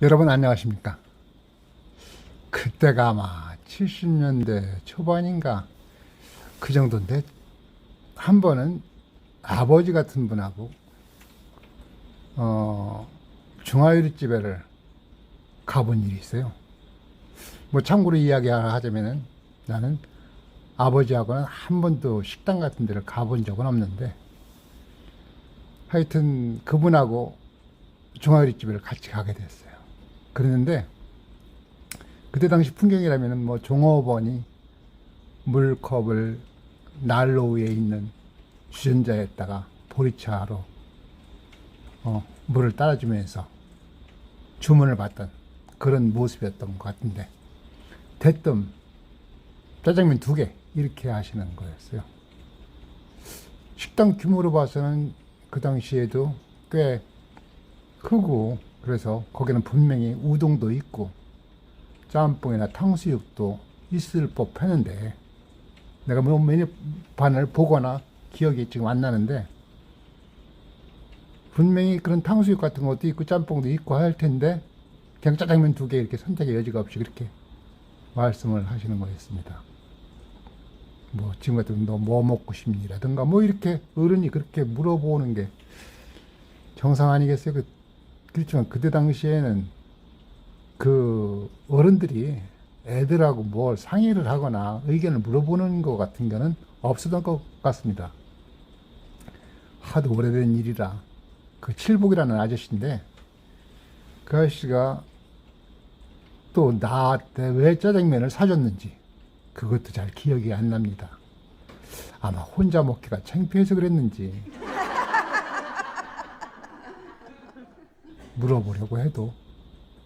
여러분 안녕하십니까? 그때가 아마 70년대 초반인가 그 정도인데, 한 번은 아버지 같은 분하고 중화요리집에를 가본 일이 있어요. 뭐 참고로 이야기하자면은, 나는 아버지하고는 한 번도 식당 같은 데를 가본 적은 없는데, 하여튼 그분하고 중화요리집을 같이 가게 됐어요. 그랬는데 그때 당시 풍경이라면은 뭐 종업원이 물컵을 난로 위에 있는 주전자에다가 보리차로 물을 따라주면서 주문을 받던 그런 모습이었던 것 같은데, 대뜸 짜장면 2개 이렇게 하시는 거였어요. 식당 규모로 봐서는 그 당시에도 꽤 크고, 그래서 거기는 분명히 우동도 있고 짬뽕이나 탕수육도 있을 법했는데, 내가 뭐 메뉴판을 보거나 기억이 지금 안 나는데, 분명히 그런 탕수육 같은 것도 있고 짬뽕도 있고 할 텐데, 그냥 짜장면 2개 이렇게 선택의 여지가 없이 그렇게 말씀을 하시는 거였습니다. 뭐 지금 같은 너 뭐 먹고 싶니라든가 뭐 이렇게 어른이 그렇게 물어보는 게 정상 아니겠어요? 그렇지만 그때 당시에는 그 어른들이 애들하고 뭘 상의를 하거나 의견을 물어보는 것 같은 거는 없었던 것 같습니다. 하도 오래된 일이라. 그 칠복이라는 아저씨인데, 그 아저씨가 또 나한테 왜 짜장면을 사줬는지 그것도 잘 기억이 안 납니다. 아마 혼자 먹기가 창피해서 그랬는지, 물어보려고 해도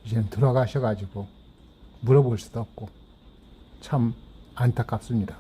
이제는 돌아가셔가지고 물어볼 수도 없고 참 안타깝습니다.